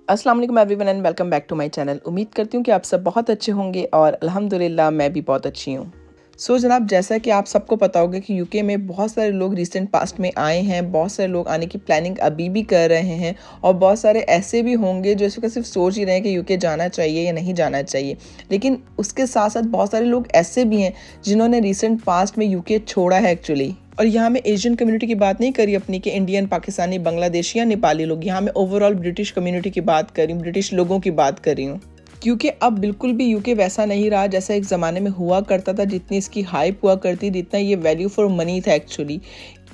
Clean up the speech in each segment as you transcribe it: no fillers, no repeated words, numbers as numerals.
अस्सलाम वालेकुम everyone and welcome back to my channel. उम्मीद करती हूँ कि आप सब बहुत अच्छे होंगे और अल्हम्दुलिल्लाह मैं भी बहुत अच्छी हूँ। जनाब, जैसा कि आप सबको पता होगा कि यूके में बहुत सारे लोग रिसेंट पास्ट में आए हैं, बहुत सारे लोग आने की प्लानिंग अभी भी कर रहे हैं और बहुत सारे ऐसे भी होंगे जो इस वक्त सिर्फ सोच ही रहे हैं कि यूके जाना चाहिए या नहीं जाना चाहिए। लेकिन उसके साथ साथ बहुत सारे लोग ऐसे भी हैं जिन्होंने रिसेंट पास्ट में यूके छोड़ा है एक्चुअली। और यहाँ मैं एशियन कम्युनिटी की बात नहीं करी अपनी कि इंडियन, पाकिस्तानी, बांग्लादेशी या नेपाली लोग, यहाँ मैं ओवरऑल ब्रिटिश कम्युनिटी की बात कर रही हूँ, ब्रिटिश लोगों की बात कर रही हूँ। क्योंकि अब बिल्कुल भी यूके वैसा नहीं रहा जैसा एक ज़माने में हुआ करता था, जितनी इसकी हाइप हुआ करती, जितना ये वैल्यू फॉर मनी था एक्चुअली।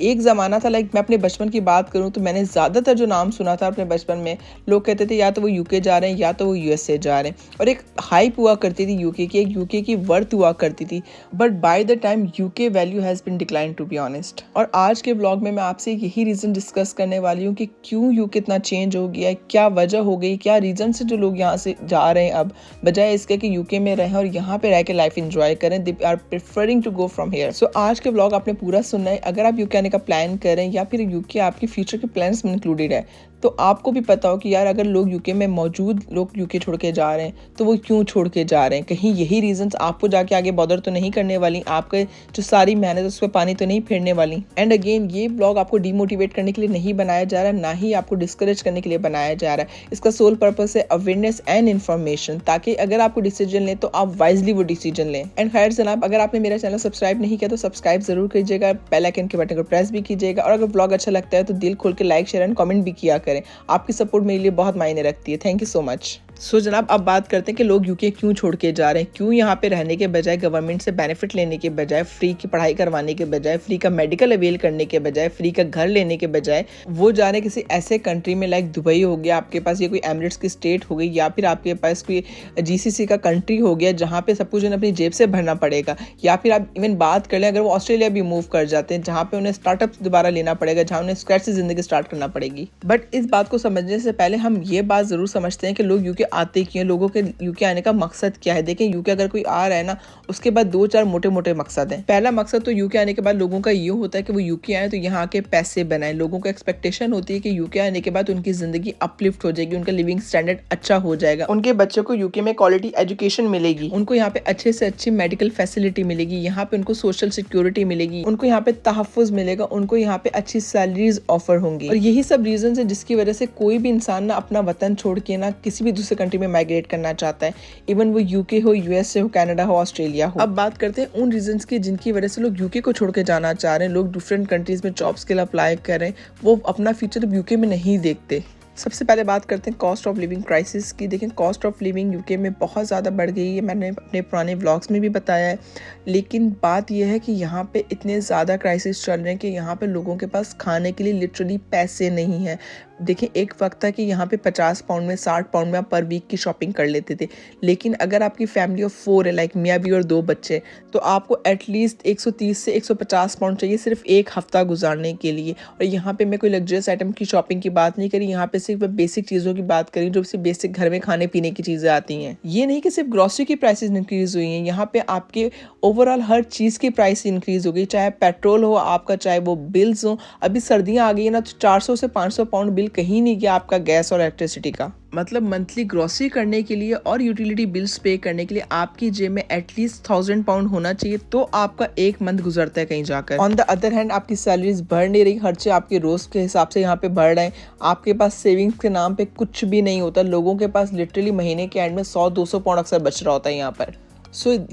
एक ज़माना था, लाइक मैं अपने बचपन की बात करूँ तो मैंने ज़्यादातर जो नाम सुना था अपने बचपन में, लोग कहते थे या तो वो यूके जा रहे हैं या तो वो यूएसए जा रहे हैं, और एक हाइप हुआ करती थी यूके की, एक यूके की वर्थ हुआ करती थी। But by the time UK value has been decline to be honest. और आज के ब्लॉग में मैं आपसे यही रीज़न डिस्कस करने वाली हूँ कि क्यों यूके इतना चेंज हो गया है, क्या वजह हो गई, क्या रीज़न से जो लोग यहाँ से जा रहे हैं अब, बजाय इसके कि यूके में रहें और यहाँ पे रह के लाइफ एंजॉय करें। They are preferring to go from here. So आज के ब्लॉग आपने पूरा सुनना है। अगर आप यूके आने का प्लान करें या फिर यूके आपके फ्यूचर के प्लान्स में इंक्लूडेड है, तो आपको भी पता हो कि यार अगर लोग यूके में मौजूद लोग यूके छोड़ के जा रहे हैं तो वो क्यों छोड़ के जा रहे हैं। कहीं यही रीजंस आपको जाके आगे बॉदर तो नहीं करने वाली, आपके जो सारी मेहनत है उस पर पानी तो नहीं फेरने वाली। एंड अगेन, ये ब्लॉग आपको डिमोटिवेट करने के लिए नहीं बनाया जा रहा, ना ही आपको डिस्करेज करने के लिए बनाया जा रहा है। इसका सोल पर्पस है अवेयरनेस एंड इन्फॉर्मेशन, ताकि अगर आपको डिसीजन लें तो आप वाइजली वो डिसीजन लें। एंड खैर जनाब, अगर आपने मेरा चैनल सब्सक्राइब नहीं किया तो सब्सक्राइब जरूर कीजिएगा, बेल आइकन के बटन को प्रेस भी कीजिएगा, और अगर ब्लॉग अच्छा लगता है तो दिल खोल के लाइक, शेयर एंड कमेंट भी किया करें। आपकी सपोर्ट मेरे लिए बहुत मायने रखती है। Thank you so much. जनाब, अब बात करते हैं कि लोग यूके क्यों छोड़ के जा रहे हैं, क्यों यहाँ पे रहने के बजाय, गवर्नमेंट से बेनिफिट लेने के बजाय, फ्री की पढ़ाई करवाने के बजाय, फ्री का मेडिकल अवेल करने के बजाय, फ्री का घर लेने के बजाय वो जा रहे हैं किसी ऐसे कंट्री में, लाइक दुबई हो गया आपके पास, या कोई एमिरेट्स की स्टेट हो गई, या फिर आपके पास कोई जीसीसी का कंट्री हो गया जहाँ पे सब कुछ अपनी जेब से भरना पड़ेगा। या फिर आप इवन बात कर लें अगर वो ऑस्ट्रेलिया भी मूव कर जाते हैं, जहाँ पे उन्हें स्टार्टअप दोबारा लेना पड़ेगा, जहाँ उन्हें स्क्रैच से जिंदगी स्टार्ट करना पड़ेगी। बट इस बात को समझने से पहले हम ये बात जरूर समझते हैं कि लोग यूके आते क्यों, लोगों के यूके आने का मकसद क्या है। देखें, यूके अगर कोई आ रहा है ना, उसके बाद दो चार मोटे मोटे मकसद हैं। पहला मकसद तो यूके आने के बाद लोगों का ये होता है कि वो यूके आए तो यहाँ आके पैसे बनाए। लोगों को एक्सपेक्टेशन होती है कि यूके आने के बाद उनकी जिंदगी अपलिफ्ट हो जाएगी, उनका लिविंग स्टैंडर्ड अच्छा हो जाएगा, उनके बच्चों को यूके में क्वालिटी एजुकेशन मिलेगी, उनको यहाँ पे अच्छे से अच्छी मेडिकल फैसिलिटी मिलेगी, यहाँ पे उनको सोशल सिक्योरिटी मिलेगी, उनको यहाँ पे तहफ़्फ़ुज़ मिलेगा, उनको यहाँ पे अच्छी सैलरीज ऑफर होंगी। और यही सब रीजन है जिसकी वजह से कोई भी इंसान ना अपना वतन छोड़ के ना किसी भी दूसरे कंट्री में माइग्रेट करना चाहता है, इवन वो यूके हो, यूएसए हो, कनाडा हो, ऑस्ट्रेलिया हो। अब बात करते हैं उन रीजंस की जिनकी वजह से लोग यूके को छोड़ के जाना चाह रहे हैं, लोग डिफरेंट कंट्रीज में जॉब्स के लिए अप्लाई कर रहे हैं, वो अपना फ्यूचर यूके में नहीं देखते। सबसे पहले बात करते हैं कॉस्ट ऑफ लिविंग क्राइसिस की। देखें, कॉस्ट ऑफ लिविंग यूके में बहुत ज़्यादा बढ़ गई है, मैंने अपने पुराने व्लॉग्स में भी बताया है। लेकिन बात यह है कि यहाँ पे इतने ज़्यादा क्राइसिस चल रहे हैं कि यहाँ पे लोगों के पास खाने के लिए लिटरली पैसे नहीं हैं। देखिए, एक वक्त था कि यहाँ पे 50 पाउंड में, 60 पाउंड में आप पर वीक की शॉपिंग कर लेते थे। लेकिन अगर आपकी फैमिली ऑफ 4 है, लाइक मियाँ भी और 2 बच्चे, तो आपको एटलीस्ट 130 से 150 पाउंड चाहिए सिर्फ एक हफ्ता गुजारने के लिए। और यहाँ पे मैं कोई लग्जरियस आइटम की शॉपिंग की बात नहीं करी, यहाँ पे सिर्फ बेसिक चीज़ों की बात करी जो सिर्फ बेसिक घर में खाने पीने की चीज़ें आती हैं। ये नहीं कि सिर्फ ग्रॉसरी की प्राइसेस इंक्रीज हुई हैं, यहाँ पे आपके ओवरऑल हर चीज़ की प्राइस इंक्रीज हो गई, चाहे पेट्रोल हो आपका, चाहे वो बिल्स हो। अभी सर्दियाँ आ गई है ना, तो 400 से 500 पाउंड बिल कहीं नहीं गया आपका गैस और इलेक्ट्रिसिटी का। मतलब मंथली ग्रॉसरी करने के लिए और यूटिलिटी बिल्स पे करने के लिए आपकी जेब में एटलीस्ट 1000 पाउंड होना चाहिए, तो आपका एक मंथ गुजरता है कहीं जाकर। ऑन द अदर हैंड, आपकी सैलरीज बढ़ नहीं रही, खर्चे आपके रोज के हिसाब से यहाँ पे बढ़ रहे हैं, आपके पास सेविंग्स के नाम पे कुछ भी नहीं होता। लोगों के पास लिटरली महीने के एंड में 100-200 पाउंड अक्सर बच रहा होता है यहाँ पर।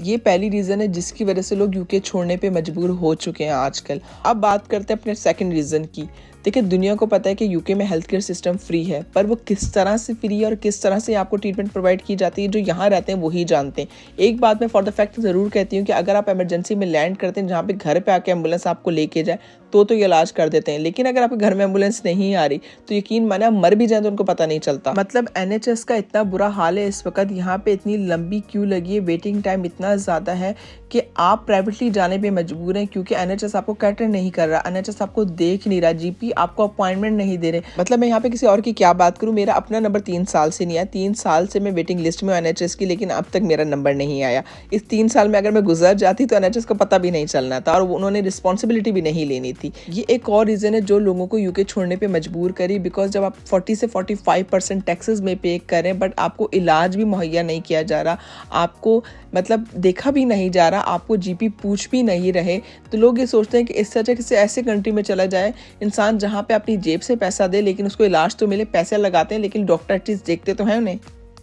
ये पहली रीज़न है जिसकी वजह से लोग यूके छोड़ने पे मजबूर हो चुके हैं आजकल। अब बात करते हैं अपने सेकंड रीज़न की। देखिए, दुनिया को पता है कि यूके में हेल्थ केयर सिस्टम फ्री है, पर वो किस तरह से फ्री है और किस तरह से आपको ट्रीटमेंट प्रोवाइड की जाती है, जो यहाँ रहते हैं वही जानते हैं। एक बात मैं फॉर द फैक्ट ज़रूर कहती हूँ कि अगर आप इमरजेंसी में लैंड करते हैं, जहाँ पे घर पे आके एम्बुलेंस आपको लेके जाए, तो ये इलाज कर देते हैं। लेकिन अगर आपके घर में एम्बुलेंस नहीं आ रही तो यकीन माने आप मर भी जाए तो उनको पता नहीं चलता। मतलब एनएचएस का इतना बुरा हाल है इस वक्त, यहाँ पे इतनी लंबी क्यू लगी है, वेटिंग टाइम इतना ज़्यादा है कि आप प्राइवेटली जाने पे मजबूर हैं, क्योंकि एनएचएस आपको कैटर नहीं कर रहा, एनएचएस आपको देख नहीं रहा, जीपी आपको अपॉइंटमेंट नहीं दे रहे। मतलब मैं यहाँ पे किसी और की क्या बात करूँ, मेरा अपना नंबर 3 साल से नहीं आया। 3 साल से मैं वेटिंग लिस्ट में एनएचएस की, लेकिन अब तक मेरा नंबर नहीं आया। इस 3 साल में अगर मैं गुजर जाती तो एनएचएस को पता भी नहीं चलना था और उन्होंने रिस्पॉन्सिबिलिटी भी नहीं लेनी थी। ये एक और रीज़न है जो लोगों को यूके छोड़ने पे मजबूर करी, बिकॉज जब आप 40 से 45% टैक्सेस में पे करें बट आपको इलाज भी मुहैया नहीं किया जा रहा, आपको मतलब देखा भी नहीं जा रहा, आपको जीपी पूछ भी नहीं रहे, तो लोग ये सोचते हैं कि इससे अच्छा किसी ऐसे कंट्री में चला जाए इंसान जहाँ पे अपनी जेब से पैसा दे लेकिन उसको इलाज तो मिले। पैसे लगाते हैं लेकिन डॉक्टर एटलीस्ट देखते तो हैं उन्हें।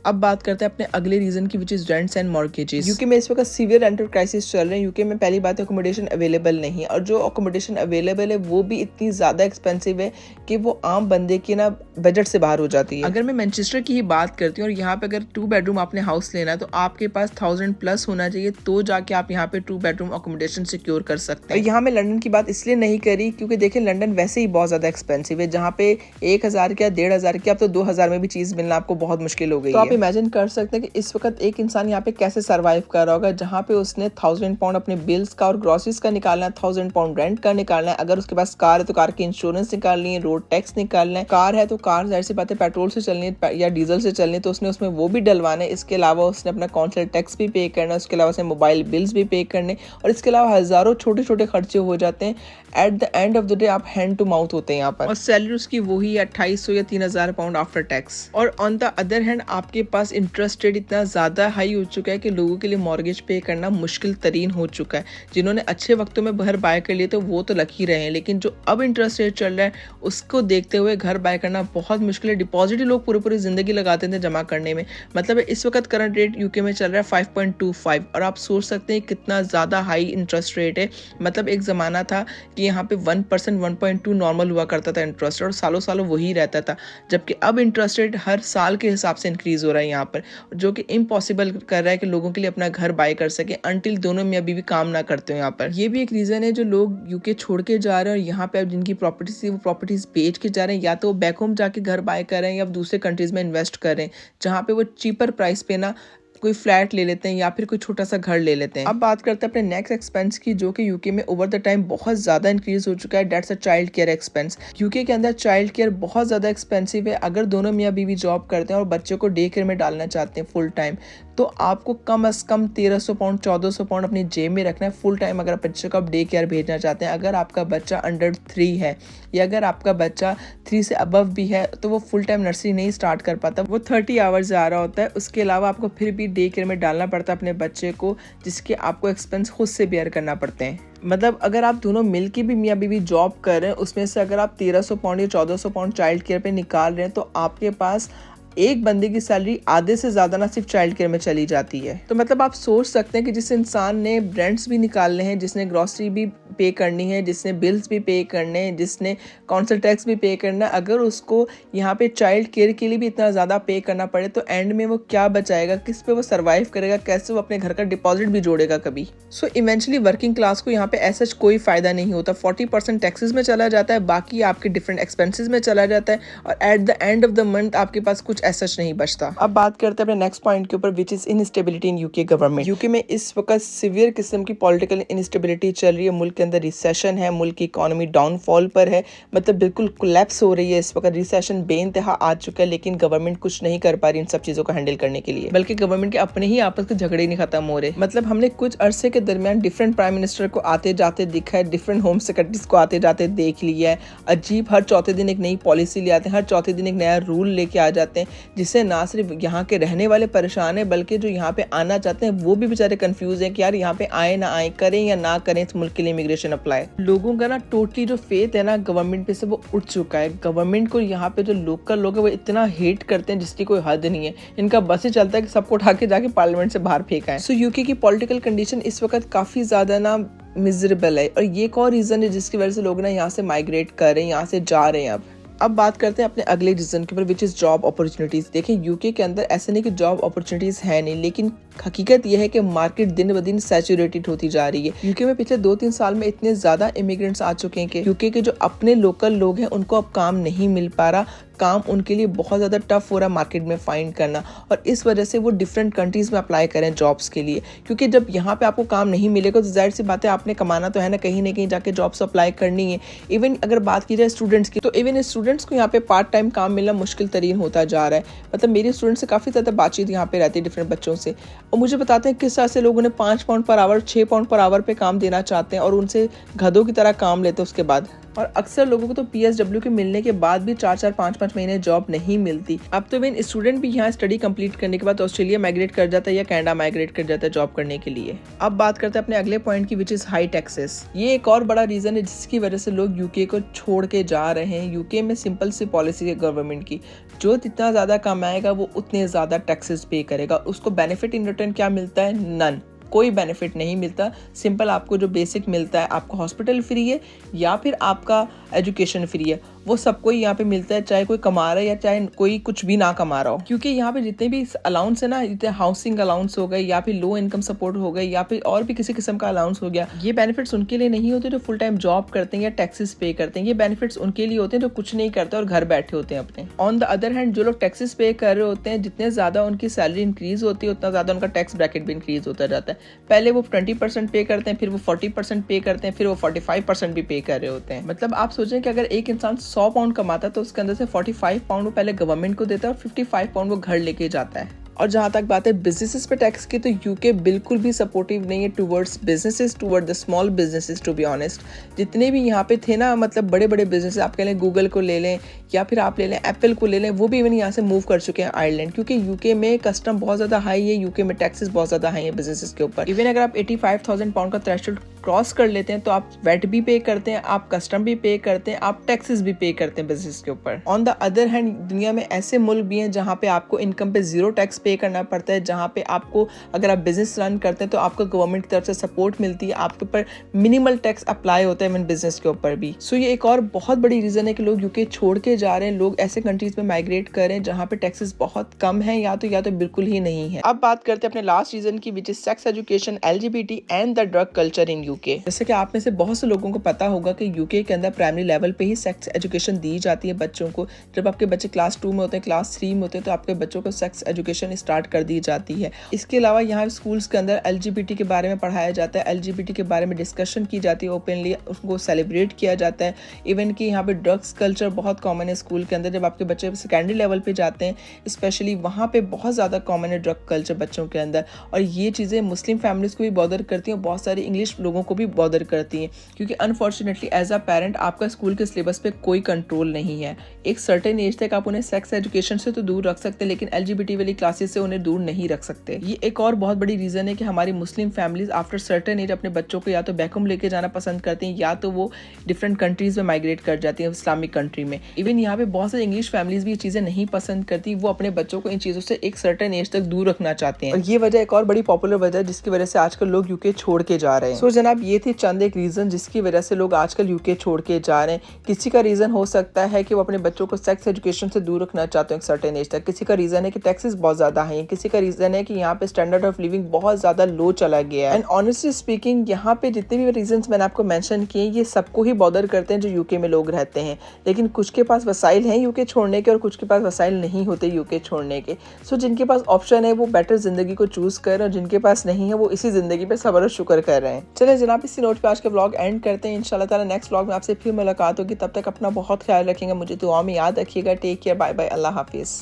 अब बात करते हैं अपने अगले रीजन की, which is rents and mortgages. UK में इस वक्त सीवियर रेंटल क्राइसिस चल रहे हैं। यूके में पहली बात है अकोमोडेशन अवेलेबल नहीं है, और जो अकोमोडेशन अवेलेबल है वो भी इतनी ज़्यादा एक्सपेंसिव है कि वो आम बंदे की ना बजट से बाहर हो जाती है। अगर मैं मैनचेस्टर की ही बात करती हूँ और यहाँ पे अगर 2 बेडरूम आपने हाउस लेना है तो आपके पास 1000 प्लस होना चाहिए, तो जाके आप यहाँ पे 2 बेडरूम अकोमोडेशन सिक्योर कर सकते हैं। यहाँ मैं लंदन की बात इसलिए नहीं करी क्योंकि देखिए लंदन वैसे ही बहुत ज़्यादा एक्सपेंसिव है, जहाँ पे 1000 की या 1500 की, अब तो 2000 में भी चीज़ मिलना आपको बहुत मुश्किल हो गई है। इमेजिन कर सकते हैं कि इस वक्त एक इंसान यहाँ पे कैसे सरवाइव कर रहा होगा, जहाँ पे उसने 1000 पाउंड अपने बिल्स का और ग्रोसरीज का निकालना है, 1000 पाउंड रेंट का निकालना है, अगर उसके पास कार है तो कार की इंश्योरेंस निकालनी है, रोड टैक्स निकालना है, कार है तो कार जाहिर सी बात है पेट्रोल से चलनी है या डीजल से चलनी है तो उसने उसमें वो भी डलवाना है। इसके अलावा उसने अपना काउंसिल टैक्स भी पे करना है, उसके अलावा उसने मोबाइल बिल्स भी पे करने, और इसके अलावा हज़ारों छोटे छोटे खर्चे हो जाते हैं। At the end of the day आप हैंड टू माउथ होते हैं यहाँ पर, और सैलरी उसकी वही 2800 या 3000 पाउंड आफ्टर टैक्स। और ऑन द अदर हैंड आपके पास इंटरेस्ट रेट इतना ज़्यादा हाई हो चुका है कि लोगों के लिए मॉर्गेज पे करना मुश्किल तरीन हो चुका है। जिन्होंने अच्छे वक्तों में घर बाय कर लिए तो वो तो लग ही रहे हैं, लेकिन जो अब इंटरेस्ट रेट चल रहा है उसको देखते हुए घर बाय करना बहुत मुश्किल है। डिपॉजिट ही लोग पूरी ज़िंदगी लगाते थे जमा करने में। मतलब इस वक्त करंट रेट यूके में चल रहा है 5.25, और आप सोच सकते हैं कितना ज़्यादा हाई इंटरेस्ट रेट है। मतलब एक ज़माना था कि यहाँ पे 1% 1.2 नॉर्मल हुआ करता था इंटरेस्ट, और सालों सालों वही रहता था, जबकि अब इंटरेस्ट रेट हर साल के हिसाब से इंक्रीज हो रहा है यहाँ पर, जो कि इम्पॉसिबल कर रहा है कि लोगों के लिए अपना घर बाय कर सके अंटिल दोनों में अभी भी काम ना करते हो यहाँ पर। ये भी एक रीज़न है जो लोग यूके छोड़ के जा रहे हैं और यहाँ पे अब जिनकी प्रॉपर्टीज थी वो प्रॉपर्टीज बेच के जा रहे हैं, या तो बैक होम जाके घर बाय कर रहे हैं या दूसरे कंट्रीज में इन्वेस्ट कर रहे हैं जहाँ पे वो चीपर प्राइस पे ना कोई फ्लैट ले लेते हैं या फिर कोई छोटा सा घर ले लेते हैं। अब बात करते हैं अपने नेक्स्ट एक्सपेंस की, जो कि यूके में ओवर द टाइम बहुत ज़्यादा इंक्रीज हो चुका है। Dates a child care expense. UK के अंदर चाइल्ड केयर बहुत ज़्यादा एक्सपेंसिव है। अगर दोनों मियाँ बीवी जॉब करते हैं और बच्चों को डे केयर में डालना चाहते हैं फुल टाइम, तो आपको कम से कम 1300 पाउंड 1400 पाउंड अपनी जेब में रखना है फुल टाइम, अगर बच्चे को आप डे केयर भेजना चाहते हैं। अगर आपका बच्चा अंडर 3 है या अगर आपका बच्चा 3 से अबव भी है तो वो फुल टाइम नर्सरी नहीं स्टार्ट कर पाता, वो 30 आवर्स जा रहा होता है। उसके अलावा आपको फिर भी डे केयर में डालना पड़ता है अपने बच्चे को, जिसके आपको एक्सपेंस खुद से बेयर करना पड़ते हैं। मतलब अगर आप दोनों मिलके भी मियाँ बीवी जॉब कर रहे हैं, उसमें से अगर आप 1300 पाउंड या 1400 पाउंड चाइल्ड केयर पे निकाल रहे हैं तो आपके पास एक बंदे की सैलरी आधे से ज़्यादा ना सिर्फ चाइल्ड केयर में चली जाती है। तो मतलब आप सोच सकते हैं कि जिस इंसान ने रेंट्स भी निकालने हैं, जिसने ग्रॉसरी भी पे करनी है, जिसने बिल्स भी पे करने हैं, जिसने काउंसिल टैक्स भी पे करना है, अगर उसको यहाँ पे चाइल्ड केयर के लिए भी इतना ज़्यादा पे करना पड़े तो एंड में वो क्या बचाएगा, किस पे वो सर्वाइव करेगा, कैसे वो अपने घर का डिपॉजिट भी जोड़ेगा कभी। सो इवेंचुअली वर्किंग क्लास को यहाँ पे ऐसा कोई फ़ायदा नहीं होता। 40% टैक्सेस में चला जाता है, बाकी आपके डिफरेंट एक्सपेंसेस में चला जाता है, और at the end of the month आपके पास कुछ ऐसा नहीं बचता। अब बात करते हैं अपने नेक्स्ट पॉइंट के ऊपर, which is instability in UK government. UK में इस वक्त सीवियर किस्म की पॉलिटिकल इनस्टेबिलिटी चल रही है। मुल्क के अंदर रिसेशन है, मुल्क की इकोनॉमी डाउनफॉल पर है, मतलब बिल्कुल कोलैप्स हो रही है। इस वक्त रिसेशन बेइंतहा आ चुका है, लेकिन गवर्नमेंट कुछ नहीं कर पा रही इन सब चीजों को हैंडल करने के लिए, बल्कि गवर्नमेंट के अपने ही आपस के झगड़े नहीं खत्म हो रहे। मतलब हमने कुछ अरसे के दरमियान डिफरेंट प्राइम मिनिस्टर को आते जाते दिखा है, डिफरेंट होम सेक्रेटरीज को आते जाते देख लिया है। अजीब, हर चौथे दिन एक नई पॉलिसी ले आते हैं, हर चौथे दिन एक नया रूल लेके आ जाते हैं, जिससे ना सिर्फ यहाँ के रहने वाले परेशान है बल्कि जो यहाँ पे आना चाहते हैं वो भी बेचारे कंफ्यूज हैं कि यार यहाँ पे आए ना आए, करें या ना करें इस मुल्क के लिए इमिग्रेशन अप्लाई। लोगों का ना टोटली जो फेथ है ना गवर्नमेंट पे से वो उठ चुका है। गवर्नमेंट को यहाँ पे जो लोकल लोग हैं वो इतना हेट करते हैं जिसकी कोई हद नहीं है। इनका बस ही चलता है कि सबको उठा के जाके पार्लियामेंट से बाहर फेंका है। सो यूके की पॉलिटिकल कंडीशन इस वक्त काफी ज्यादा ना मिजरेबल है, और ये एक और रीजन है जिसकी वजह से लोग ना यहाँ से माइग्रेट कर रहे हैं, यहाँ से जा रहे हैं। अब बात करते हैं अपने अगले रीजन के ऊपर, विच इज़ जॉब अपॉर्चुनिटीज़। देखिए यूके के अंदर ऐसे नहीं कि जॉब अपॉर्चुनिटीज़ है नहीं, लेकिन हकीकत यह है कि मार्केट दिन ब दिन सैचुरेटेड होती जा रही है। यूके में पिछले 2-3 साल में इतने ज़्यादा इमिग्रेंट्स आ चुके हैं कि यूके के जो अपने लोकल लोग हैं उनको अब काम नहीं मिल पा रहा, काम उनके लिए बहुत ज़्यादा टफ हो रहा है मार्केट में फाइंड करना, और इस वजह से वो डिफरेंट कंट्रीज़ में अप्लाई करें जॉब्स के लिए, क्योंकि जब यहाँ पे आपको काम नहीं मिलेगा तो जाहिर सी बात है आपने कमाना तो है ना, कहीं जाके जॉब्स अप्लाई करनी है। इवन अगर बात की जाए स्टूडेंट्स की, तो इवन स्टूडेंट स्टूडेंट्स को यहाँ पे पार्ट टाइम काम मिलना मुश्किल तरीन होता जा रहा है। मतलब मेरे स्टूडेंट से काफ़ी ज़्यादा बातचीत यहाँ पे रहती है डिफरेंट बच्चों से, और मुझे बताते हैं किस तरह से लोग उन्हें 5 pound per hour 6 pound per hour पे काम देना चाहते हैं और उनसे गधों की तरह काम लेते हैं उसके बाद। और अक्सर लोगों को तो PSW के मिलने के बाद भी 4-4 5-5 महीने जॉब नहीं मिलती। अब तो इवन स्टूडेंट भी यहाँ स्टडी कंप्लीट करने के बाद ऑस्ट्रेलिया माइग्रेट कर जाता है या कनाडा माइग्रेट कर जाता है जॉब करने के लिए। अब बात करते हैं अपने अगले पॉइंट की, विच इज हाई टैक्सेस। ये एक और बड़ा रीजन है जिसकी वजह से लोग यूके को छोड़ के जा रहे हैं। यूके में सिंपल सी पॉलिसी है गवर्नमेंट की, जो जितना ज्यादा कमाएगा वो उतने ज्यादा टैक्सेस पे करेगा। उसको बेनिफिट इन रिटर्न क्या मिलता है? नन, कोई बेनिफिट नहीं मिलता। सिंपल आपको जो बेसिक मिलता है, आपको हॉस्पिटल फ्री है या फिर आपका एजुकेशन फ्री है, वो सबको यहाँ पे मिलता है, चाहे कोई कमा रहा है या चाहे कोई कुछ भी ना कमा रहा हो। क्योंकि यहाँ पे जितने भी अलाउंस है ना, जितने हाउसिंग अलाउंस हो गए या फिर लो इनकम सपोर्ट हो गए या फिर और भी किसी किस्म का अलाउंस हो गया, ये बेनिफिट्स उनके लिए नहीं होते जो फुल टाइम जॉब करते हैं या टैक्सेस पे करते हैं। ये बेनिफिट्स उनके लिए होते हैं जो कुछ नहीं करते और घर बैठे होते हैं अपने। ऑन द अदर हैंड जो लोग टैक्सेस पे कर रहे होते हैं, जितने ज्यादा उनकी सैलरी इंक्रीज होती है उतना ज्यादा उनका टैक्स ब्रैकेट भी इंक्रीज होता जाता है। पहले वो 20% पे करते हैं, फिर वो 40% पे करते हैं, फिर वो 45% भी पे कर रहे होते हैं। मतलब आप सोचें कि अगर एक इंसान 100 पाउंड कमाता है तो उसके अंदर से 45 पाउंड वो पहले गवर्नमेंट को देता है और 55 पाउंड वो घर लेके जाता है। और जहाँ तक बात है बिजनेसेस पे टैक्स की, तो यूके बिल्कुल भी सपोर्टिव नहीं है towards businesses, toward the small businesses. To be honest, जितने भी यहाँ पे थे ना, मतलब बड़े बड़े बिजनेस, आप कह लें गूगल को ले लें या फिर आप ले लें एप्पल को ले लें, वो भी इवन यहाँ से मूव कर चुके हैं आयरलैंड, क्योंकि यूके में कस्टम बहुत ज़्यादा हाई है, यूके में टैक्सेस बहुत ज़्यादा हाई है बिजनेसेस के ऊपर। इवन अगर आप 85,000 पाउंड का थ्रेशोल्ड क्रॉस कर लेते हैं तो आप वेट भी पे करते हैं, आप कस्टम भी पे करते हैं, आप टैक्सेस भी पे करते हैं बिजनेस के ऊपर। ऑन द अदर हैंड दुनिया में ऐसे मुल्क भी हैं जहाँ पे आपको इनकम पे 0 टैक्स पे करना पड़ता है, जहाँ पे आपको अगर आप बिजनेस रन करते हैं तो आपको गवर्नमेंट की तरफ से सपोर्ट मिलती है, आपके ऊपर मिनिमल टैक्स अप्लाई होता है इवन बिजनेस के ऊपर भी। सो ये एक और बहुत बड़ी रीजन है कि लोग यूके छोड़ के जा रहे हैं, लोग ऐसे कंट्रीज में माइग्रेट कर रहे हैं जहाँ पे टैक्सेस बहुत कम है या तो बिल्कुल ही नहीं है। अब बात करते हैं अपने लास्ट रीजन की, which is sex education, LGBT and the drug culture in UK. जैसे कि आप में से बहुत से लोगों को पता होगा कि यूके के अंदर प्राइमरी लेवल पे ही सेक्स एजुकेशन दी जाती है बच्चों को। जब आपके बच्चे क्लास 2 में होते हैं, क्लास 3 में होते हैं, तो आपके बच्चों को सेक्स एजुकेशन स्टार्ट कर दी जाती है। इसके अलावा यहाँ स्कूल्स के अंदर LGBT के बारे में पढ़ाया जाता है, LGBT के बारे में डिस्कशन की जाती है, ओपनली उसको सेलिब्रेट किया जाता है। इवन कि यहाँ पे ड्रग्स कल्चर बहुत कॉमन है स्कूल के अंदर। जब आपके बच्चे सेकेंडरी लेवल पे जाते हैं स्पेशली, वहाँ पे बहुत ज़्यादा कॉमन है ड्रग कल्चर बच्चों के अंदर। और ये चीज़ें मुस्लिम फैमिलीज़ को भी बॉदर करती हैं और बहुत सारी इंग्लिश लोगों को भी बॉदर करती हैं, क्योंकि अनफॉर्चुनेटली एज अ पेरेंट आपका स्कूल के सिलेबस पे कोई कंट्रोल नहीं है। एक सर्टेन एज तक आप उन्हें सेक्स एजुकेशन से तो दूर रख सकते हैं, लेकिन LGBT वाली क्लासेस से उन्हें दूर नहीं रख सकते। ये एक और बहुत बड़ी रीजन है कि हमारी मुस्लिम फैमिलीज आफ्टर सर्टेन एज अपने बच्चों को या तो बैक होम लेके जाना पसंद करती हैं या तो वो डिफरेंट कंट्रीज में माइग्रेट कर जाती हैं, इस्लामिक कंट्री में। इवन यहाँ पे बहुत सारी इंग्लिश फैमिलीज भी ये चीजें नहीं पसंद करती, वो अपने बच्चों को इन चीजों से एक सर्टेन एज तक दूर रखना चाहते हैं। और ये वजह एक और बड़ी पॉपुलर वजह है जिसकी वजह से आजकल लोग यूके छोड़ के जा रहे हैं। सो जनाब, ये थे चंद एक रीजन जिसकी वजह से लोग आजकल यूके छोड़ के जा रहे हैं। किसी का रीजन हो सकता है कि वो अपने बच्चों को सेक्स एजुकेशन से दूर रखना चाहते हैं एक सर्टेन एज तक, किसी का रीजन है कि टैक्सेस बहुत ज्यादा है, किसी का रीजन है कि यहाँ पे स्टैंडर्ड ऑफ लिविंग बहुत ज्यादा लो चला गया है। एंड ऑनेस्टली स्पीकिंग, यहाँ पे जितने भी रीजंस मैंने आपको मेंशन किए ये सबको ही बॉदर करते हैं जो यूके में लोग रहते हैं, लेकिन कुछ के पास वसाइल हैं यूके छोड़ने के और कुछ के पास वसाइल नहीं होते यूके छोड़ने के। सो जिनके पास ऑप्शन है वो बेटर जिंदगी को चूज कर, और जिनके पास नहीं है वो इसी जिंदगी पे सब्र और शुक्र कर रहे हैं। चलिए जनाब, इसी नोट पे आज का व्लॉग एंड करते हैं। इंशाल्लाह ताला नेक्स्ट व्लॉग में आपसे फिर मुलाकात होगी, तब तक अपना बहुत ख्याल रखेंगे, मुझे दुआ में याद रखिएगा। टेक केयर, बाय बाय, अल्लाह हाफिज।